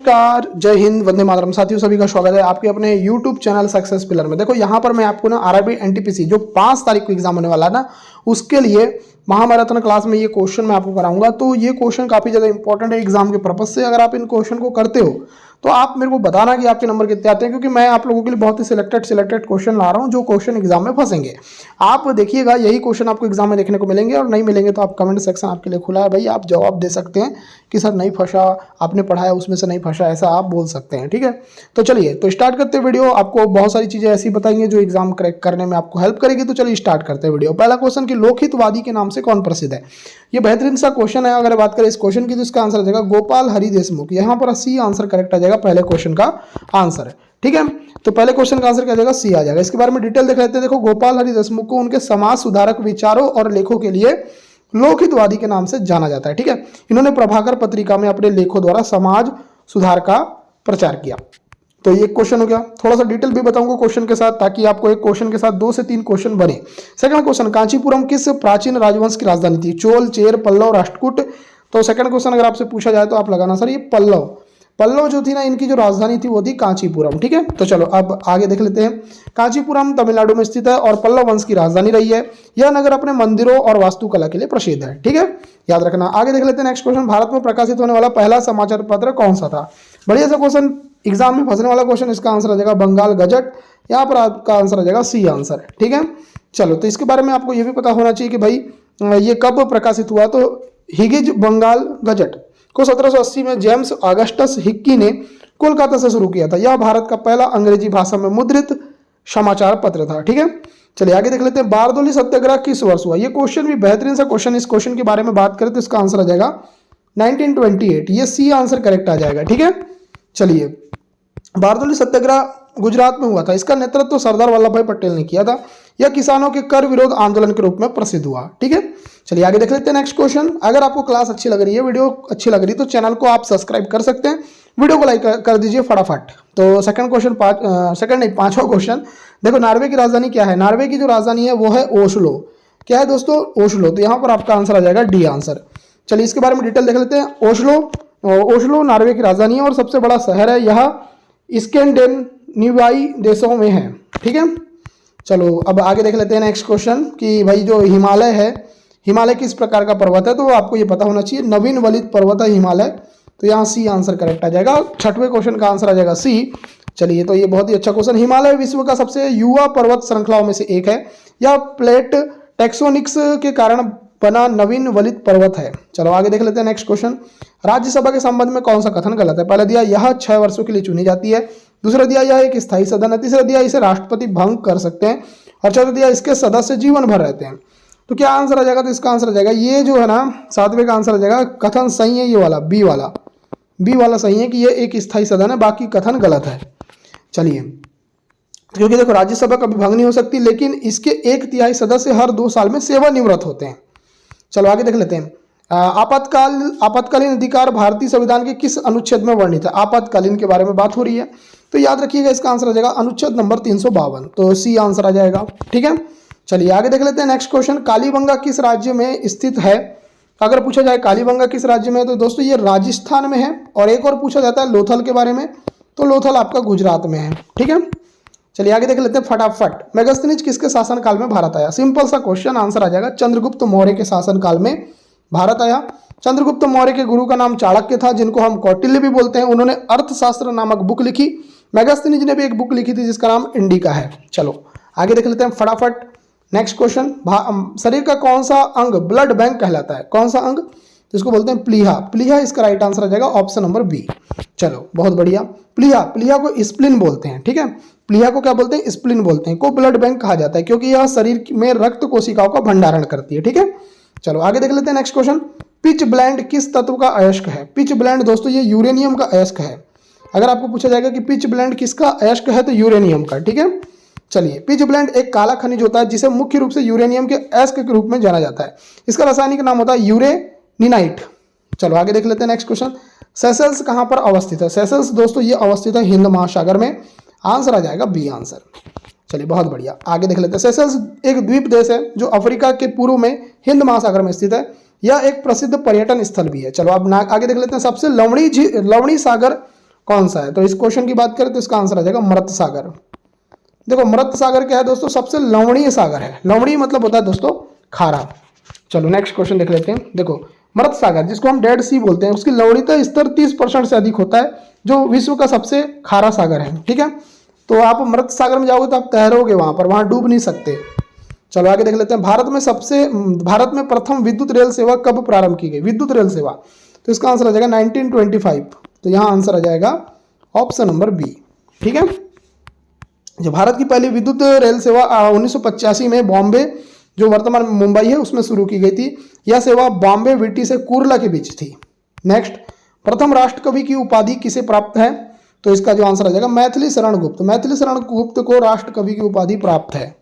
नमस्कार, जय हिंद, वंदे मातरम। साथियों सभी का स्वागत है आपके अपने YouTube चैनल सक्सेस पिलर में। देखो यहाँ पर मैं आपको ना आरआरबी एनटीपीसी जो 5 तारीख को एग्जाम होने वाला है ना, उसके लिए महामैराथन क्लास में ये क्वेश्चन मैं आपको कराऊंगा। तो ये क्वेश्चन काफी ज्यादा इंपॉर्टेंट है एग्जाम के पर्पज से। अगर आप इन क्वेश्चन को करते हो तो आप मेरे को बताना कि आपके नंबर कितने आते हैं, क्योंकि मैं आप लोगों के लिए बहुत ही सिलेक्टेड क्वेश्चन ला रहा हूँ जो क्वेश्चन एग्जाम में फंसेंगे। आप देखिएगा, यही क्वेश्चन आपको एग्जाम में देखने को मिलेंगे, और नहीं मिलेंगे तो आप कमेंट सेक्शन आपके लिए खुला है भाई, आप जवाब दे सकते हैं कि सर नहीं फंसा, आपने पढ़ाया उसमें से नहीं फंसा, ऐसा आप बोल सकते हैं। ठीक है, तो चलिए तो स्टार्ट करते हैं वीडियो। आपको बहुत सारी चीजें ऐसी बताएंगे जो एग्जाम क्रैक करने में आपको हेल्प करेगी। तो चलिए स्टार्ट करते हैं वीडियो। पहला क्वेश्चन कि लोकहितवादी के नाम से कौन प्रसिद्ध है। ये बेहतरीन सा क्वेश्चन है। अगर बात करें इस क्वेश्चन की तो इसका आंसर आ जाएगा गोपाल हरि देशमुख। यहाँ पर सी आंसर करेक्ट आ जाएगा, पहले क्वेश्चन का आंसर है। ठीक है, तो पहले क्वेश्चन का आंसर क्या जाएगा, सी आ जाएगा। इसके बारे में डिटेल देख लेते हैं। देखो, गोपाल हरि देशमुख को उनके समाज सुधारक विचारों और लेखों के लिए लोकहितवादी के नाम से जाना जाता है। ठीक है, इन्होंने प्रभाकर पत्रिका में अपने लेखों द्वारा समाज सुधार का प्रचार किया। तो ये क्वेश्चन हो गया। थोड़ा सा डिटेल भी बताऊंगा क्वेश्चन के साथ, ताकि आपको एक क्वेश्चन के साथ 2 से 3 क्वेश्चन बने। सेकंड क्वेश्चन, कांचीपुरम किस प्राचीन राजवंश की राजधानी थी। चोल, चेर, पल्लव, राष्ट्रकूट। तो सेकंड क्वेश्चन अगर आपसे पूछा जाए तो आप लगाना सर ये पल्लव जो थी ना, इनकी जो राजधानी थी वो थी कांचीपुरम। ठीक है, तो चलो अब आगे देख लेते हैं। कांचीपुरम तमिलनाडु में स्थित है और पल्लव वंश की राजधानी रही है। यह नगर अपने मंदिरों और वास्तुकला के लिए प्रसिद्ध है। ठीक है, याद रखना। आगे देख लेते हैं नेक्स्ट क्वेश्चन, भारत में प्रकाशित होने वाला पहला समाचार पत्र कौन सा था। बढ़िया सा क्वेश्चन, एग्जाम में फंसने वाला क्वेश्चन। इसका आंसर आ जाएगा बंगाल गजट। यहाँ पर आपका आंसर आ जाएगा सी आंसर। ठीक है, चलो तो इसके बारे में आपको ये भी पता होना चाहिए कि भाई ये कब प्रकाशित हुआ। तो हिगिज बंगाल गजट को 1780 में जेम्स ऑगस्टस हिक्की ने कोलकाता से शुरू किया था। यह भारत का पहला अंग्रेजी भाषा में मुद्रित समाचार पत्र था। ठीक है, चलिए आगे देख लेते हैं। बारदोली सत्याग्रह किस वर्ष हुआ। यह क्वेश्चन भी बेहतरीन सा क्वेश्चन। इस क्वेश्चन के बारे में बात करें तो इसका आंसर आ जाएगा 1928। ये सी आंसर करेक्ट आ जाएगा। ठीक है, चलिए बारदोली सत्याग्रह गुजरात में हुआ था। इसका नेतृत्व सरदार वल्लभ भाई पटेल ने किया था। यह किसानों के कर विरोध आंदोलन के रूप में प्रसिद्ध हुआ। ठीक है, चलिए आगे देख लेते हैं नेक्स्ट क्वेश्चन। अगर आपको क्लास अच्छी लग रही है, वीडियो अच्छी लग रही है, तो चैनल को आप सब्सक्राइब कर सकते हैं, वीडियो को लाइक कर दीजिए फटाफट। तो सेकंड क्वेश्चन, पांचवा क्वेश्चन। देखो, नॉर्वे की राजधानी क्या है। नॉर्वे की जो राजधानी है वो है ओस्लो। क्या है दोस्तों, ओस्लो। तो यहाँ पर आपका आंसर आ जाएगा डी आंसर। चलिए इसके बारे में डिटेल देख लेते हैं। ओस्लो नॉर्वे की राजधानी है और सबसे बड़ा शहर है। यह स्कैंडिनेवियाई देशों में है। ठीक है, चलो अब आगे देख लेते हैं नेक्स्ट क्वेश्चन कि भाई जो हिमालय है, हिमालय किस प्रकार का पर्वत है। तो आपको ये पता होना चाहिए, नवीन वलित पर्वत है हिमालय। तो यहाँ सी आंसर करेक्ट आ जाएगा। छठवें क्वेश्चन का आंसर आ जाएगा सी। चलिए, तो ये बहुत ही अच्छा क्वेश्चन। हिमालय विश्व का सबसे युवा पर्वत श्रृंखलाओं में से एक है। यह प्लेट टेक्सोनिक्स के कारण बना नवीन वलित पर्वत है। चलो आगे देख लेते हैं नेक्स्ट क्वेश्चन। राज्यसभा के संबंध में कौन सा कथन गलत है। पहला दिया यह 6 वर्षों के लिए चुनी जाती है। दूसरा दिया यह एक स्थायी सदन है। तीसरा दिया इसे राष्ट्रपति भंग कर सकते हैं। और चौथा दिया इसके सदस्य जीवन भर रहते हैं। तो क्या आंसर आ जाएगा, तो इसका आंसर आ जाएगा ये जो है ना, 7वें का आंसर आ जाएगा कथन सही है, ये वाला बी वाला सही है कि ये एक स्थायी सदन है, बाकी कथन गलत है। चलिए, क्योंकि देखो राज्यसभा कभी भंग नहीं हो सकती, लेकिन इसके 1/3 सदस्य हर 2 साल में सेवानिवृत्त होते हैं। चलो आगे देख लेते हैं। आपातकालीन अधिकार भारतीय संविधान के किस अनुच्छेद में वर्णित है। आपातकालीन के बारे में बात हो रही है, तो याद रखिएगा इसका आंसर आ जाएगा अनुच्छेद नंबर 352। तो सी आंसर आ जाएगा। ठीक है, चलिए आगे देख लेते हैं नेक्स्ट क्वेश्चन। कालीबंगा किस राज्य में स्थित है। अगर पूछा जाए कालीबंगा किस राज्य में है, तो दोस्तों ये राजस्थान में है। और एक और पूछा जाता है लोथल के बारे में, तो लोथल आपका गुजरात में है। ठीक है, चलिए आगे देख लेते हैं फटाफट। मेगास्थनीज किसके शासनकाल में भारत आया। सिंपल सा क्वेश्चन, आंसर आ जाएगा चंद्रगुप्त मौर्य के शासनकाल में भारत आया। चंद्रगुप्त मौर्य के गुरु का नाम चाणक्य था, जिनको हम कौटिल्य भी बोलते हैं। उन्होंने अर्थशास्त्र नामक बुक लिखी। मेगास्थनीज ने भी एक बुक लिखी थी जिसका नाम इंडिका है। चलो आगे देख लेते हैं फटाफट नेक्स्ट क्वेश्चन। शरीर का कौन सा अंग ब्लड बैंक कहलाता है। कौन सा अंग, तो इसको बोलते हैं प्लीहा। प्लीहा इसका राइट आंसर आ जाएगा ऑप्शन नंबर बी। चलो बहुत बढ़िया। प्लीहा को स्प्लिन बोलते हैं। ठीक है, प्लीहा को क्या बोलते हैं, स्प्लिन बोलते हैं। को ब्लड बैंक कहा जाता है क्योंकि यह शरीर में रक्त कोशिकाओं का भंडारण करती है। ठीक है, चलो आगे देख लेते हैं नेक्स्ट क्वेश्चन। पिच ब्लेंड किस तत्व का अयस्क है। पिच ब्लेंड दोस्तों ये यूरेनियम का अयस्क है। अगर आपको पूछा जाएगा कि पिच ब्लेंड किसका अयस्क है, तो यूरेनियम का। ठीक है, चलिए पिच ब्लेंड एक काला खनिज होता है जिसे मुख्य रूप से यूरेनियम के अयस्क के रूप में जाना जाता है। इसका रासायनिक नाम होता है यूरेनिनाइट। चलो आगे देख लेते हैं नेक्स्ट क्वेश्चन। सेशल्स कहां पर अवस्थित है। सेशल्स दोस्तों ये अवस्थित है हिंद महासागर में। आंसर आ जाएगा बी आंसर। चलिए बहुत बढ़िया, आगे देख लेते हैं। सेशल्स एक द्वीप देश है जो अफ्रीका के पूर्व में हिंद महासागर में स्थित है। यह एक प्रसिद्ध पर्यटन स्थल भी है। चलो अब आगे देख लेते हैं। सबसे लवणी सागर कौन सा है? तो इस क्वेश्चन की बात करें तो इसका आंसर आ जाएगा मृत सागर। देखो मृत सागर क्या है दोस्तों? सबसे लवणीय सागर है। लवणीय मतलब होता है दोस्तों खारा। चलो नेक्स्ट क्वेश्चन देख लेते हैं। देखो मृत सागर जिसको हम डेड सी बोलते हैं, उसकी लवणीयता स्तर 30% से अधिक होता है, जो विश्व का सबसे खारा सागर है। ठीक है, तो आप मृत सागर में जाओगे तो आप तैरोगे वहां पर, वहां डूब नहीं सकते। चलो आगे देख लेते हैं। भारत में प्रथम विद्युत रेल सेवा कब प्रारंभ की गई? विद्युत रेल सेवा, तो इसका आंसर आ जाएगा 1925। तो यहाँ आंसर आ जाएगा ऑप्शन नंबर बी। ठीक है, जो भारत की पहली विद्युत रेल सेवा 1985 में बॉम्बे, जो वर्तमान मुंबई है, उसमें शुरू की गई थी। यह सेवा बॉम्बे विटी से कुर्ला के बीच थी। नेक्स्ट, प्रथम राष्ट्रकवि की उपाधि किसे प्राप्त है? तो इसका जो आंसर आ जाएगा मैथिली शरण गुप्त। मैथिली शरण गुप्त को राष्ट्रकवि की उपाधि प्राप्त है।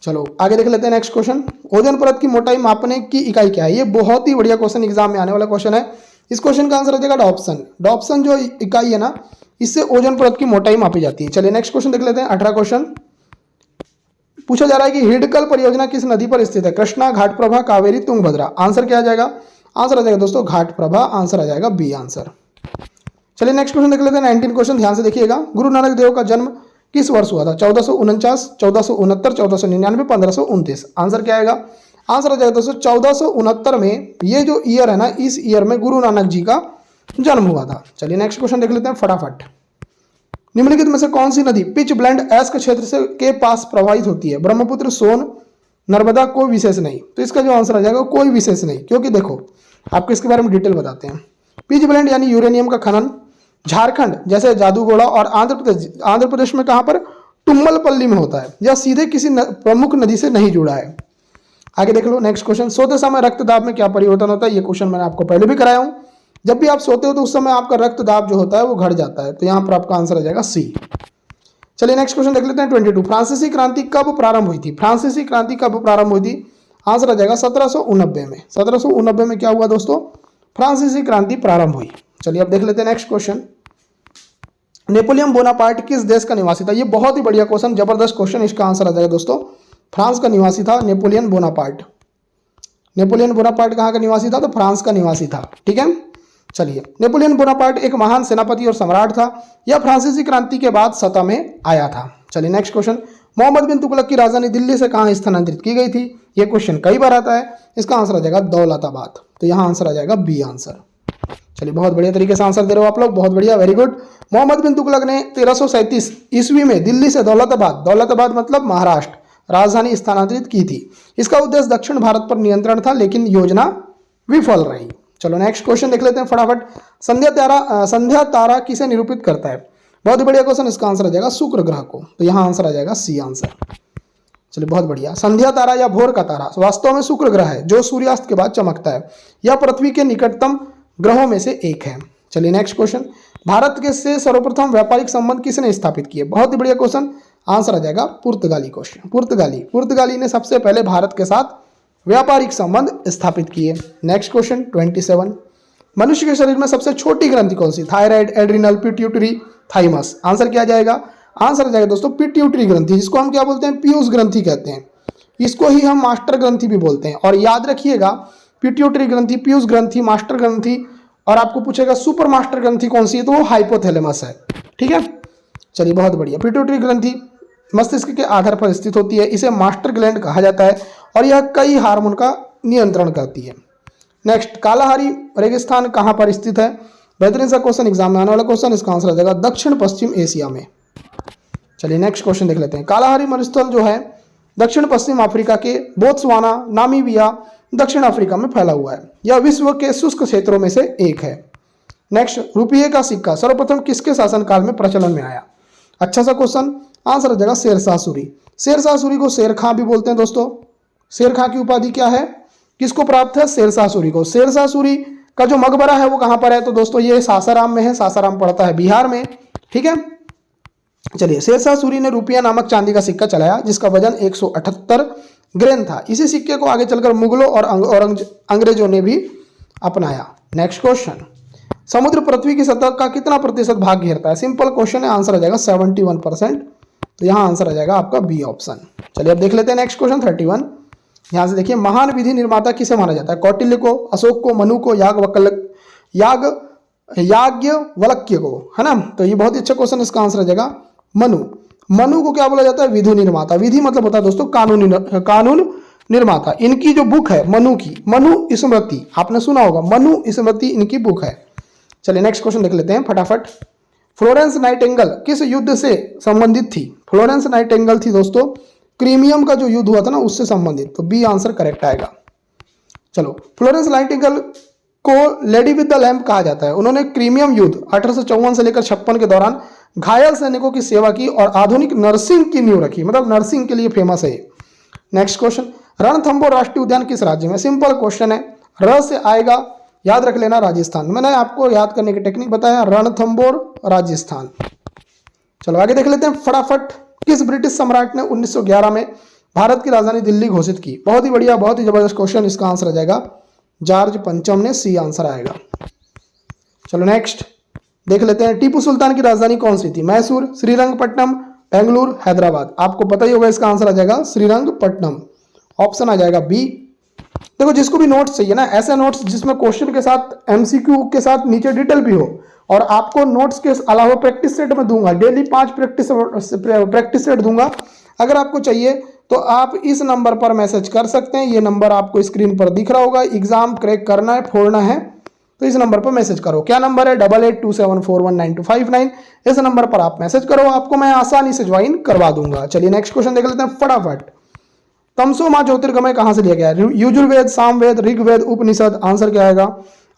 चलो आगे देख लेते हैं नेक्स्ट क्वेश्चन। ओजोन परत की मोटाई मापने की इकाई क्या है? ये बहुत ही बढ़िया क्वेश्चन एग्जाम में आने वाला क्वेश्चन है। इस क्वेश्चन का आंसर आ जाएगा डॉप्सन। डॉप्सन जो इकाई है ना, इससे ओजोन परत की मोटाई मापी जाती है। चलिए नेक्स्ट क्वेश्चन देख लेते हैं। 18 क्वेश्चन पूछा जा रहा है कि हिडकल परियोजना किस नदी पर स्थित है? कृष्णा, घाटप्रभा, कावेरी, तुंगभद्रा। आंसर क्या आ जाएगा? आंसर आ जाएगा दोस्तों घाटप्रभा। आंसर आ जाएगा बी आंसर। चलिए नेक्स्ट क्वेश्चन देख लेते हैं। 19 क्वेश्चन ध्यान से देखिएगा। गुरु नानक देव का जन्म किस वर्ष हुआ था? 1449, 1469, 1499, 1529। आंसर क्या आएगा? आंसर आ जाएगा दोस्तों 1469 में। ये जो ईयर है ना, इस ईयर में गुरु नानक जी का जन्म हुआ था। चलिए नेक्स्ट क्वेश्चन देख लेते हैं फटाफट। निम्नलिखित में से कौन सी नदी पिच ब्लेंड एस्क क्षेत्र से के पास प्रवाहित होती है? ब्रह्मपुत्र, सोन, नर्मदा, कोई विशेष नहीं। तो इसका जो आंसर आ जाएगा कोई विशेष नहीं, क्योंकि देखो आपको इसके बारे में डिटेल बताते हैं। पिच ब्लेंड यानी यूरेनियम का खनन झारखंड जैसे जादूगोड़ा और आंध्र प्रदेश में कहां पर? तुम्मलपल्ली में होता है। यह सीधे किसी प्रमुख नदी से नहीं जुड़ा है। आगे देख लो नेक्स्ट क्वेश्चन। सोते समय रक्त दाब में क्या परिवर्तन होता है? ये क्वेश्चन मैंने आपको पहले भी कराया हूं। जब भी आप सोते हो तो उस समय आपका रक्त दाब जो होता है वो घट जाता है। तो यहां पर आपका आंसर आ जाएगा सी। चलिए नेक्स्ट क्वेश्चन देख लेते हैं। 22 फ्रांसीसी क्रांति कब प्रारंभ हुई थी? फ्रांसीसी क्रांति कब प्रारंभ हुई थी? आंसर आ जाएगा 1789 में। 1789 में क्या हुआ दोस्तों? फ्रांसीसी क्रांति प्रारंभ हुई। चलिए अब देख लेते हैं नेक्स्ट क्वेश्चन। नेपोलियन बोनापार्ट किस देश का निवासी था? ये बहुत ही बढ़िया क्वेश्चन, जबरदस्त क्वेश्चन। इसका आंसर आ जाएगा दोस्तों फ्रांस का निवासी था नेपोलियन बोनापार्ट। नेपोलियन बोनापार्ट कहाँ का निवासी था? तो फ्रांस का निवासी था। ठीक है, चलिए नेपोलियन बोनापार्ट एक महान सेनापति और सम्राट था। यह फ्रांसीसी क्रांति के बाद सत्ता में आया था। चलिए नेक्स्ट क्वेश्चन। मोहम्मद बिन तुगलक की राजधानी दिल्ली से कहाँ स्थानांतरित की गई थी? यह क्वेश्चन कई बार आता है। इसका आंसर आ जाएगा दौलताबाद। तो यहाँ आंसर आ जाएगा बी आंसर। चलिए बहुत बढ़िया तरीके से आंसर दे रहे हो आप लोग, बहुत बढ़िया, वेरी गुड। मोहम्मद बिन तुगलक ने 1337 ईस्वी में दिल्ली से दौलताबाद मतलब महाराष्ट्र राजधानी स्थानांतरित की थी। इसका उद्देश्य दक्षिण भारत पर नियंत्रण था, लेकिन योजना विफल रही। चलो नेक्स्ट क्वेश्चन देख लेते हैं फटाफट। संध्या तारा किसे निरूपित करता है? बहुत ही बढ़िया क्वेश्चन। इसका आंसर आ जाएगा शुक्र ग्रह को। तो यहाँ आंसर आ जाएगा सी आंसर। चलिए बहुत बढ़िया। संध्या तारा या भोर का तारा वास्तव में शुक्र ग्रह है, जो सूर्यास्त के बाद चमकता है। यह पृथ्वी के निकटतम ग्रहों में से एक है। चलिए नेक्स्ट क्वेश्चन। भारत के से सर्वप्रथम व्यापारिक संबंध किसने स्थापित किए? बहुत ही बढ़िया क्वेश्चन। आंसर आ जाएगा पुर्तगाली क्वेश्चन। पुर्तगाली ने सबसे पहले भारत के साथ व्यापारिक संबंध स्थापित किए। Next question 27। मनुष्य के शरीर में सबसे छोटी ग्रंथि कौन सी? Thyroid, adrenal, pituitary, thymus. Answer क्या आ जाएगा? आंसर आ जाएगा दोस्तों पिट्यूटरी ग्रंथि, जिसको हम क्या बोलते हैं? पीयूष ग्रंथि कहते हैं। इसको ही हम मास्टर ग्रंथि भी बोलते हैं। और याद रखिएगा पिट्यूटरी ग्रंथि, पीयूष ग्रंथि, मास्टर ग्रंथि, और आपको पूछेगा सुपर मास्टर ग्रंथि कौन सी है, तो वो हाइपोथैलेमस है। ठीक है, चलिए बहुत बढ़िया। पिट्यूटरी ग्रंथि मस्तिष्क के आधार पर स्थित होती है। इसे मास्टर ग्लैंड कहा जाता है और यह कई हार्मोन का नियंत्रण करती है। नेक्स्ट, कालाहारी रेगिस्तान कहाँ पर स्थित है? बेहतरीन सा क्वेश्चन, एग्जाम में आने वाला क्वेश्चन। इसका आंसर आ जाएगा दक्षिण पश्चिम एशिया में। चलिए नेक्स्ट क्वेश्चन देख लेते हैं। कालाहारी मरुस्थल जो है दक्षिण पश्चिम अफ्रीका के बोत्सवाना, नामीबिया, दक्षिण अफ्रीका में फैला हुआ है। यह विश्व के शुष्क क्षेत्रों में से एक है। नेक्स्ट, रुपये का सिक्का सर्वप्रथम किसके शासनकाल में प्रचलन में आया? अच्छा सा क्वेश्चन। आंसर आ जाएगा शेरशाह सूरी। शेरशाह सूरी को शेर खां भी बोलते हैं दोस्तों। शेर खां की उपाधि क्या है? किसको प्राप्त है? शेरशाह सूरी को। शेरशाह सूरी का जो मकबरा है वो कहां पर है? तो दोस्तों ये सासाराम में है। सासाराम पड़ता है बिहार में। ठीक है, चलिए शेरशाह सूरी ने रुपया नामक चांदी का सिक्का चलाया, जिसका वजन 178 ग्रेन था। इसी सिक्के को आगे चलकर मुगलों और अंग्रेजों ने भी अपनाया। Next question. समुद्र पृथ्वी की सतह का कितना प्रतिशत भाग घेरता है? सिंपल क्वेश्चन है। आंसर आ जाएगा 71%। तो यहाँ आंसर आ जाएगा आपका बी ऑप्शन। चलिए अब देख लेते हैं नेक्स्ट क्वेश्चन 31। यहाँ से देखिए, महान विधि निर्माता किसे माना जाता है? कौटिल्य को, अशोक को, मनु को, याज्ञवल्क्य को, है ना। तो ये बहुत ही अच्छा क्वेश्चन, इसका आंसर आ जाएगा मनु। मनु को क्या बोला जाता है? विधि निर्माता। विधि मतलब होता है दोस्तों कानून निर्माता। इनकी जो बुक है मनु की, मनु स्मृति, आपने सुना होगा, मनु स्मृति इनकी बुक है। चलिए नेक्स्ट क्वेश्चन देख लेते हैं फटाफट। फ्लोरेंस नाइटिंगेल किस युद्ध से संबंधित थी? फ्लोरेंस नाइटिंगेल थी दोस्तों क्रीमियम का जो युद्ध हुआ था ना, उससे संबंधित। तो बी आंसर करेक्ट आएगा। चलो, फ्लोरेंस नाइटिंगेल को लेडी विद द लैम्प कहा जाता है। उन्होंने क्रीमियम युद्ध 1854 से लेकर 56 के दौरान घायल सैनिकों की सेवा की और आधुनिक नर्सिंग की नींव रखी, मतलब नर्सिंग के लिए फेमस है। नेक्स्ट क्वेश्चन, रणथंभौर राष्ट्रीय उद्यान किस राज्य में? सिंपल क्वेश्चन है, र से आएगा, याद रख लेना राजस्थान। मैंने आपको याद करने की टेक्निक बताया, रणथंभौर राजस्थान। चलो आगे देख लेते हैं फटाफट। किस ब्रिटिश सम्राट ने 1911 में भारत की राजधानी दिल्ली घोषित की? बहुत ही बढ़िया, बहुत ही जबरदस्त क्वेश्चन, इसका आंसर आ जाएगा जॉर्ज पंचम ने, सी आंसर आएगा। चलो नेक्स्ट देख लेते हैं, टीपू सुल्तान की राजधानी कौन सी थी? मैसूर, श्रीरंगपट्टनम, बेंगलुरु, हैदराबाद। आपको पता ही होगा, इसका आंसर आ जाएगा श्रीरंगपट्टनम। ऑप्शन आ जाएगा बी। देखो, जिसको भी नोट्स चाहिए ना, ऐसे नोट्स जिसमें क्वेश्चन के साथ एमसीक्यू के साथ नीचे डिटेल भी हो, और आपको नोट्स के अलावा प्रैक्टिस सेट में दूंगा, डेली 5 प्रैक्टिस सेट दूंगा। अगर आपको चाहिए तो आप इस नंबर पर मैसेज कर सकते हैं। ये नंबर आपको स्क्रीन पर दिख रहा होगा। एग्जाम क्रैक करना है, फोड़ना है, तो इस नंबर पर मैसेज करो। क्या नंबर है? 8827419259। इस नंबर पर आप मैसेज करो, आपको मैं आसानी से ज्वाइन करवा दूंगा। चलिए नेक्स्ट क्वेश्चन देख लेते हैं फटाफट। तमसो मां ज्योतिर्गमय कहां से लिया गया है? यजुर्वेद, सामवेद, ऋग्वेद, उपनिषद। आंसर क्या आएगा?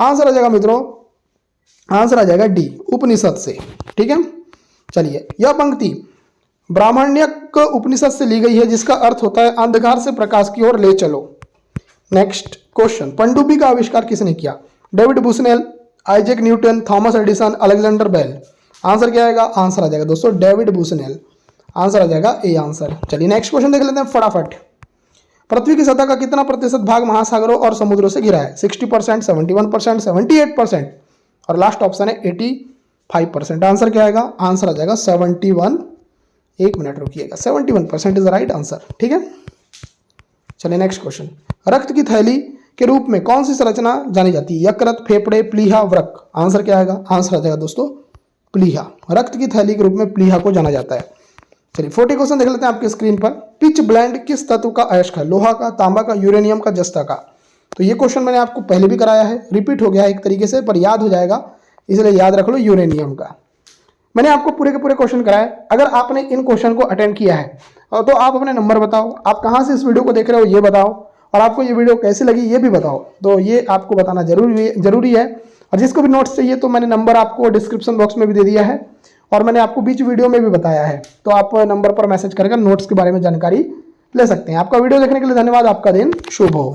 आंसर आ जाएगा मित्रों, आंसर आ जाएगा डी, उपनिषद से। ठीक है, चलिए, यह पंक्ति ब्राह्मण्यक उपनिषद से ली गई है, जिसका अर्थ होता है अंधकार से प्रकाश की ओर ले चलो। नेक्स्ट क्वेश्चन, पनडुब्बी का आविष्कार किसने किया? David Bushnell, Isaac Newton, Thomas Edison, Alexander Bell. Answer क्या आएगा? आंसर आ जाएगा दोस्तों डेविड बुसनेल। आंसर आ जाएगा ए आंसर। चलिए नेक्स्ट क्वेश्चन देख लेते हैं फटाफट। पृथ्वी की सतह का कितना प्रतिशत भाग महासागरों और समुद्रों से घिरा है? 60%, 71%, 78%, और लास्ट ऑप्शन है 85%। आंसर क्या आएगा? आंसर आ जाएगा 71। एक मिनट रुकिएगा, 71% इज राइट आंसर। ठीक है, चलिए नेक्स्ट क्वेश्चन। रक्त की थैली के रूप में कौन सी संरचना जानी जाती है? यकृत, फेफड़े, प्लीहा, वृक्क। आंसर क्या आएगा? आंसर आ जाएगा दोस्तों प्लीहा। रक्त की थैली के रूप में प्लीहा को जाना जाता है। चलिए 40 क्वेश्चन देख लेते हैं आपके स्क्रीन पर। पिच ब्लेंड किस तत्व का अयस्क है? लोहा का, तांबा का, यूरेनियम का, जस्ता का। तो ये क्वेश्चन मैंने आपको पहले भी कराया है, रिपीट हो गया है एक तरीके से, पर याद हो जाएगा, इसलिए याद रख लो यूरेनियम का। मैंने आपको पूरे के पूरे क्वेश्चन कराए। अगर आपने इन क्वेश्चन को अटेंड किया है तो आप अपने नंबर बताओ, आप कहाँ से इस वीडियो को देख रहे हो ये बताओ, और आपको ये वीडियो कैसी लगी ये भी बताओ। तो ये आपको बताना जरूरी है। और जिसको भी नोट्स चाहिए तो मैंने नंबर आपको डिस्क्रिप्शन बॉक्स में भी दे दिया है, और मैंने आपको बीच वीडियो में भी बताया है। तो आप नंबर पर मैसेज करके नोट्स के बारे में जानकारी ले सकते हैं। आपका वीडियो देखने के लिए धन्यवाद। आपका दिन शुभ हो।